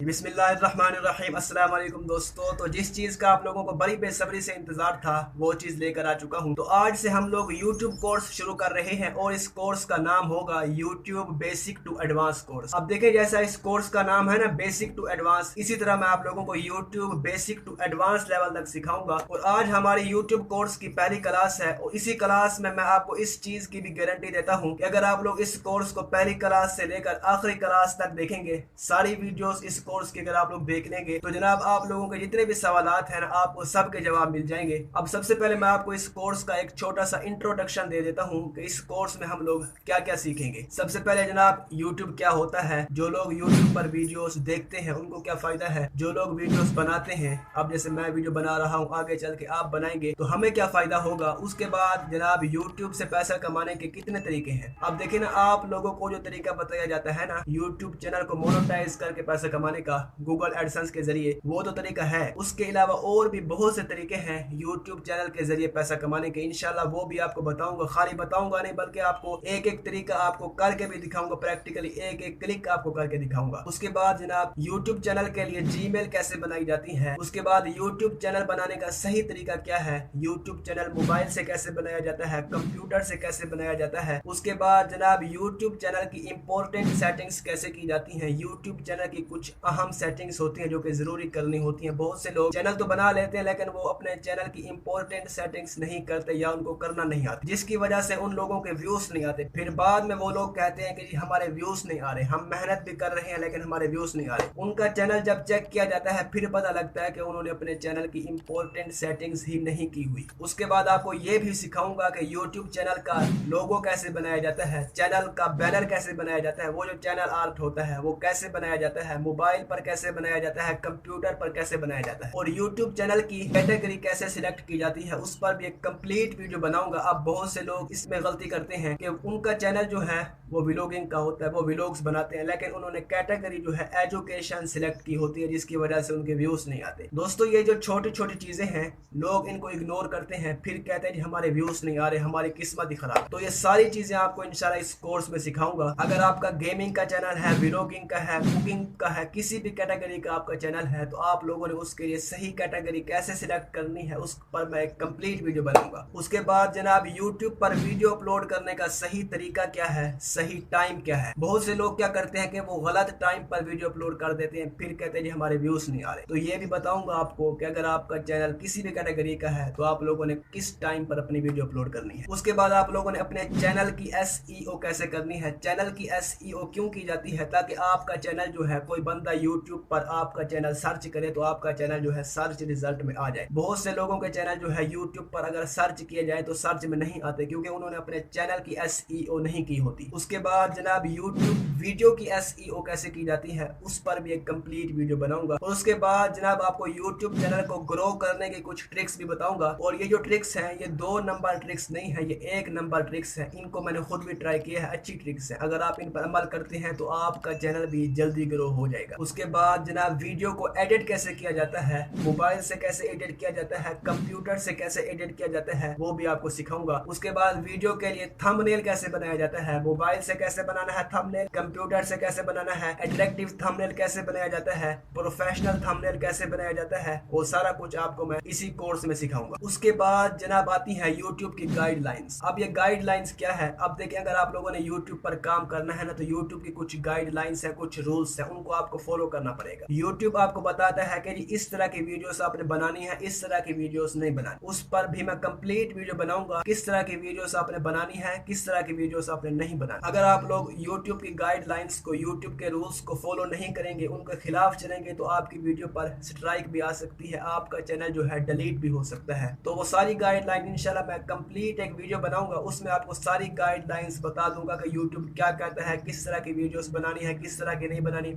बिस्मिल्लाहिर्रहमानिर्रहीम। अस्सलाम वालेकुम दोस्तों। तो जिस चीज़ का आप लोगों को बड़ी बेसब्री से इंतज़ार था वो चीज़ लेकर आ चुका हूँ। तो आज से हम लोग YouTube कोर्स शुरू कर रहे हैं और इस कोर्स का नाम होगा YouTube basic to advance course. अब देखिए, जैसा इस कोर्स का नाम है ना, बेसिक टू एडवांस, इसी तरह मैं आप लोगों को YouTube basic to advance level तक सिखाऊंगा। और आज हमारी YouTube कोर्स की पहली क्लास है और इसी क्लास में मैं आपको इस चीज़ की भी गारंटी देता हूँ कि अगर आप लोग इस कोर्स को पहली क्लास से लेकर आखिरी क्लास तक देखेंगे, सारी वीडियोस इस कोर्स के अगर आप लोग देख लेंगे, तो जनाब आप लोगों के जितने भी सवालात हैं ना, आपको सबके जवाब मिल जाएंगे। अब सबसे पहले मैं आपको इस कोर्स का एक छोटा सा इंट्रोडक्शन दे देता हूँ कि इस कोर्स में हम लोग क्या क्या सीखेंगे। सबसे पहले जनाब, यूट्यूब क्या होता है, जो लोग यूट्यूब पर वीडियोस देखते हैं उनको क्या फायदा है, जो लोग वीडियोस बनाते हैं, अब जैसे मैं वीडियो बना रहा हूँ, आगे चल के आप बनाएंगे तो हमें क्या फायदा होगा। उसके बाद जनाब, यूट्यूब से पैसा कमाने के कितने तरीके हैं। अब देखिए ना, आप लोगों को जो तरीका बताया जाता है ना यूट्यूब चैनल को मोनेटाइज करके पैसा कमाने का गूगल एडसेंस के जरिए, वो तो तरीका है। उसके अलावा और भी बहुत से तरीके हैं यूट्यूब चैनल के जरिए पैसा कमाने के। इंशाल्लाह वो भी आपको बताऊंगा, खाली बताऊंगा नहीं बल्कि आपको एक एक तरीका आपको करके भी दिखाऊंगा, प्रैक्टिकली एक एक क्लिक आपको करके दिखाऊंगा। उसके बाद जनाब, यूट्यूब चैनल के लिए जीमेल कैसे बनाई जाती है। उसके बाद यूट्यूब चैनल बनाने का सही तरीका क्या है, यूट्यूब चैनल मोबाइल से कैसे बनाया जाता है, कंप्यूटर से कैसे बनाया जाता है। उसके बाद जनाब, यूट्यूब चैनल की इंपॉर्टेंट सेटिंग्स कैसे की जाती हैं। यूट्यूब चैनल की कुछ अहम सेटिंग्स होती हैं जो कि जरूरी करनी होती हैं। बहुत से लोग चैनल तो बना लेते हैं लेकिन वो अपने चैनल की इंपॉर्टेंट सेटिंग्स नहीं करते या उनको करना नहीं आता, जिसकी वजह से उन लोगों के व्यूज नहीं आते। फिर बाद में वो लोग कहते हैं कि जी हमारे व्यूज नहीं आ रहे, हम मेहनत भी कर रहे हैं लेकिन हमारे व्यूज नहीं आ रहे। उनका चैनल जब चेक किया जाता है फिर पता लगता है कि उन्होंने अपने चैनल की इंपॉर्टेंट सेटिंग्स ही नहीं की हुई। उसके बाद आपको ये भी सिखाऊंगा कि यूट्यूब चैनल का लोगो कैसे बनाया जाता है, चैनल का बैनर कैसे बनाया जाता है, वो जो चैनल आर्ट होता है वो कैसे बनाया जाता है, मोबाइल पर कैसे बनाया जाता है, कंप्यूटर पर कैसे बनाया जाता है, और यूट्यूब चैनल की कैटेगरी कैसे सिलेक्ट की जाती है, उस पर भी एक कंप्लीट वीडियो बनाऊंगा। अब बहुत से लोग इसमें गलती करते हैं कि उनका चैनल जो है वो व्लॉगिंग का होता है, वो व्लॉग्स बनाते हैं, लेकिन उन्होंने कैटेगरी जो है एजुकेशन सिलेक्ट की होती है, जिसकी वजह से उनके व्यूज नहीं आते। दोस्तों, ये जो छोटी छोटी चीजें हैं लोग इनको इग्नोर करते हैं, फिर कहते हैं हमारे व्यूज नहीं आ रहे, हमारी किस्मत ही खराब। तो ये सारी चीजें आपको इंशाल्लाह इस कोर्स में सिखाऊंगा। अगर आपका गेमिंग का चैनल है, व्लॉगिंग का है, कुकिंग का है, किसी भी कैटेगरी का आपका चैनल है, तो आप लोगों ने उसके लिए सही कैटेगरी कैसे सिलेक्ट करनी है उस पर मैं एक कंप्लीट वीडियो बनाऊंगा। उसके बाद जनाब, यूट्यूब पर वीडियो अपलोड करने का सही तरीका क्या है, सही टाइम क्या है। बहुत से लोग क्या करते हैं कि वो गलत टाइम पर वीडियो अपलोड कर देते हैं, फिर कहते हैं हमारे व्यूज नहीं आ रहे। तो ये भी बताऊंगा आपको कि अगर आपका चैनल किसी भी कैटेगरी का है तो आप लोगों ने किस टाइम पर अपनी वीडियो अपलोड करनी है। उसके बाद आप लोगों ने अपने चैनल की SEO कैसे करनी है। चैनल की SEO क्यों की जाती है, ताकि आपका चैनल जो है, कोई बंदा यूट्यूब पर आपका चैनल सर्च करे तो आपका चैनल जो है सर्च रिजल्ट में आ जाए। बहुत से लोगों के चैनल जो है यूट्यूब पर अगर सर्च किए जाए तो सर्च में नहीं आते, क्योंकि उन्होंने अपने चैनल की SEO नहीं की होती। उसके बाद जनाब, यूट्यूब वीडियो की SEO कैसे की जाती है उस पर भी एक कंप्लीट वीडियो बनाऊंगा। और उसके बाद जनाब, आपको यूट्यूब चैनल को ग्रो करने के कुछ ट्रिक्स भी बताऊंगा। और ये जो ट्रिक्स हैं ये 2 नंबर ट्रिक्स नहीं है, ये 1 नंबर ट्रिक्स है। इनको मैंने खुद भी ट्राई किया है, अच्छी ट्रिक्स है। अगर आप इन पर अमल करते हैं तो आपका चैनल भी जल्दी ग्रो हो जाएगा। उसके बाद जनाब, वीडियो को एडिट कैसे किया जाता है, मोबाइल से कैसे एडिट किया जाता है, कंप्यूटर से कैसे एडिट किया जाता है, वो भी आपको सिखाऊंगा। उसके बाद वीडियो के लिए थंबनेल कैसे बनाया जाता है, मोबाइल से कैसे बनाना है थंबनेल, कंप्यूटर से कैसे बनाना है, अट्रैक्टिव थंबनेल कैसे बनाया जाता है, प्रोफेशनल थंबनेल कैसे बनाया जाता है, वो सारा कुछ आपको मैं इसी कोर्स में सिखाऊंगा। उसके बाद जनाब आती है यूट्यूब की गाइडलाइंस। अब ये गाइडलाइंस क्या है, अब देखिए, अगर आप लोगों ने यूट्यूब पर काम करना है ना, तो यूट्यूब की कुछ गाइडलाइंस है, कुछ रूल्स है, उनको आपको फॉलो करना पड़ेगा। यूट्यूब आपको बताता है कि इस तरह की वीडियोस आपने बनानी है, इस तरह की वीडियोस नहीं बनानी। उस पर भी मैं कंप्लीट वीडियो बनाऊंगा, किस तरह की वीडियोस आपने बनानी है, किस तरह की वीडियोस आपने नहीं बनानी। अगर आप लोग यूट्यूब की गाइडलाइंस को, यूट्यूब के रूल्स को फॉलो नहीं करेंगे, उनके खिलाफ चलेंगे, तो आपकी वीडियो पर स्ट्राइक भी आ सकती है, आपका चैनल जो है डिलीट भी हो सकता है। तो वो सारी गाइडलाइन इंशाल्लाह मैं कंप्लीट एक वीडियो बनाऊंगा, उसमें आपको सारी गाइडलाइंस बता दूंगा कि यूट्यूब क्या कहता है, किस तरह की वीडियोस बनानी है, किस तरह की नहीं बनानी,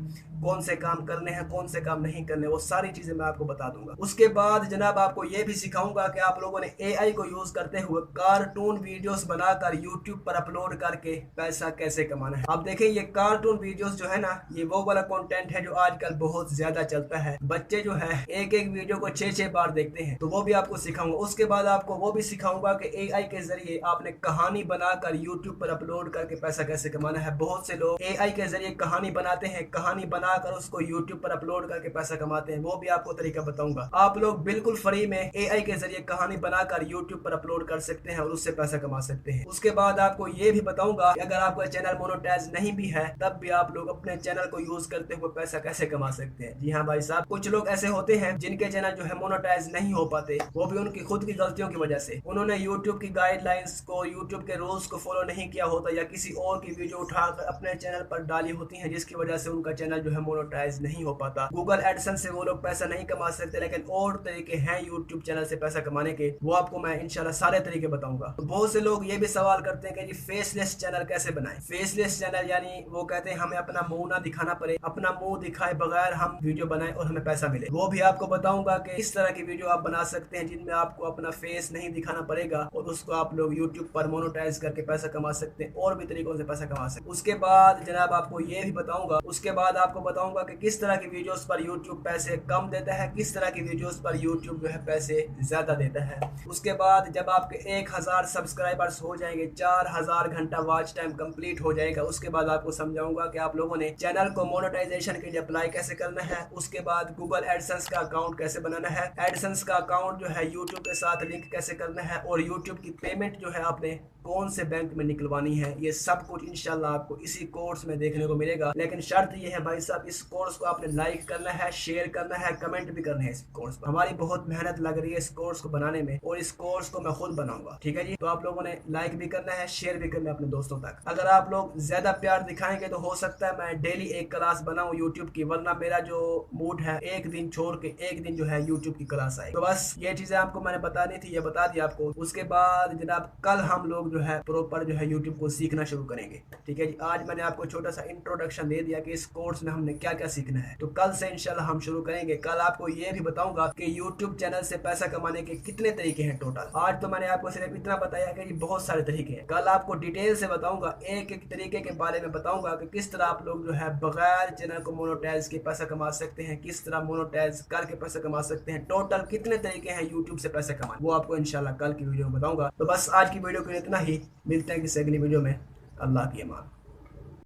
कौन से काम करने हैं, कौन से काम नहीं करने, वो सारी चीजें मैं आपको बता दूंगा। उसके बाद जनाब, आपको ये भी सिखाऊंगा कि आप लोगों ने AI को यूज करते हुए कार्टून वीडियोस बनाकर यूट्यूब पर अपलोड करके पैसा कैसे कमाना है। अब देखिए, ये कार्टून वीडियोस जो है ना, ये वो वाला कंटेंट है जो आजकल बहुत ज्यादा चलता है। बच्चे जो है एक एक वीडियो को 6-6 बार देखते हैं, तो वो भी आपको सिखाऊंगा। उसके बाद आपको वो भी सिखाऊंगा कि AI के जरिए आपने कहानी बनाकर यूट्यूब पर अपलोड करके पैसा कैसे कमाना है। बहुत से लोग AI के जरिए कहानी बनाते हैं, कहानी बनाकर बनाकर उसको यूट्यूब पर अपलोड करके पैसा कमाते हैं, वो भी आपको तरीका बताऊंगा। आप लोग बिल्कुल फ्री में एआई के जरिए कहानी बनाकर यूट्यूब पर अपलोड कर सकते हैं और उससे पैसा कमा सकते हैं। उसके बाद आपको ये भी बताऊंगा कि अगर आपका चैनल मोनेटाइज नहीं भी है तब भी आप लोग अपने चैनल को यूज करते हुए पैसा कैसे कमा सकते हैं। जी हाँ भाई साहब, कुछ लोग ऐसे होते हैं जिनके चैनल जो है मोनेटाइज नहीं हो पाते, वो भी उनकी खुद की गलतियों की वजह से। उन्होंने यूट्यूब की गाइडलाइंस को, यूट्यूब के रूल्स को फॉलो नहीं किया होता या किसी और की वीडियो उठाकर अपने चैनल पर डाली होती है, जिसकी वजह से उनका चैनल जो है मोनेटाइज नहीं हो पाता। गूगल एडसेंस से वो लोग पैसा नहीं कमा सकते, लेकिन और तरीके हैं यूट्यूब चैनल से पैसा कमाने के, वो आपको मैं इंशाल्लाह सारे तरीके बताऊंगा। तो बहुत से लोग ये भी सवाल करते हैं कि जी फेसलेस चैनल कैसे बनाएं। फेसलेस चैनल यानी वो कहते हैं हमें अपना मुंह ना दिखाना पड़े, अपना मुंह दिखाए बगैर हम वीडियो बनाएं और हमें पैसा मिले। वो भी आपको बताऊंगा कि इस तरह की वीडियो आप बना सकते हैं जिनमें आपको अपना फेस नहीं दिखाना पड़ेगा और उसको आप लोग यूट्यूब पर मोनेटाइज करके पैसा कमा सकते हैं, और भी तरीकों से पैसा कमा सकते हैं। उसके बाद जनाब आपको ये भी बताऊंगा, उसके बाद आपको बताऊंगा कि किस तरह की वीडियोस पर यूट्यूब पैसे कम देता है, किस तरह की वीडियोस पर यूट्यूब जो है पैसे ज्यादा देता है। उसके बाद जब आपके 1000 सब्सक्राइबर्स हो जाएंगे, 4000 घंटा वॉच टाइम कंप्लीट हो जाएगा, उसके बाद आपको समझाऊंगा कि आप लोगों ने चैनल को मोनेटाइजेशन के लिए अप्लाई कैसे करना है। उसके बाद गूगल एडसेंस का अकाउंट कैसे बनाना है, एडसेंस का अकाउंट जो है यूट्यूब के साथ लिंक कैसे करना है, और यूट्यूब की पेमेंट जो है आपने कौन से बैंक में निकलवानी है, ये सब कुछ इंशाल्लाह आपको इसी कोर्स में देखने को मिलेगा। लेकिन शर्त ये है भाई साहब, इस कोर्स को आपने लाइक करना है, शेयर करना है, कमेंट भी करना है इस कोर्स पर। हमारी बहुत मेहनत लग रही है इस कोर्स को बनाने में और इस कोर्स को मैं खुद बनाऊंगा, ठीक है जी। तो आप लोगों ने लाइक भी करना है, शेयर भी करना है अपने दोस्तों तक। अगर आप लोग ज्यादा प्यार दिखाएंगे तो हो सकता है मैं डेली एक क्लास बनाऊं यूट्यूब की, वरना मेरा जो मूड है एक दिन छोड़ के एक दिन जो है यूट्यूब की क्लास आए। तो बस ये चीजें आपको मैंने बतानी थी, ये बता दी आपको। उसके बाद जनाब कल हम लोग जो है प्रॉपर जो है यूट्यूब को सीखना शुरू करेंगे, ठीक है जी। आज मैंने आपको छोटा सा इंट्रोडक्शन दे दिया कि इस कोर्स में हमने क्या क्या सीखना है, तो कल से इंशाल्लाह हम शुरू करेंगे। कल आपको ये भी बताऊंगा कि यूट्यूब चैनल से पैसा कमाने के कितने तरीके हैं टोटल। आज तो मैंने आपको सिर्फ इतना बताया कि बहुत सारे तरीके हैं, कल आपको डिटेल से बताऊंगा, एक एक तरीके के बारे में बताऊंगा कि किस तरह आप लोग जो है बगैर चैनल को मोनेटाइज के पैसा कमा सकते हैं, किस तरह मोनेटाइज करके पैसा कमा सकते हैं, टोटल कितने तरीके हैं यूट्यूब से पैसा कमाने, वो आपको इंशाल्लाह कल की वीडियो में बताऊंगा। तो बस आज की वीडियो के लिए इतना ही, मिलते हैं किसी अगली वीडियो में। अल्लाह की अमान।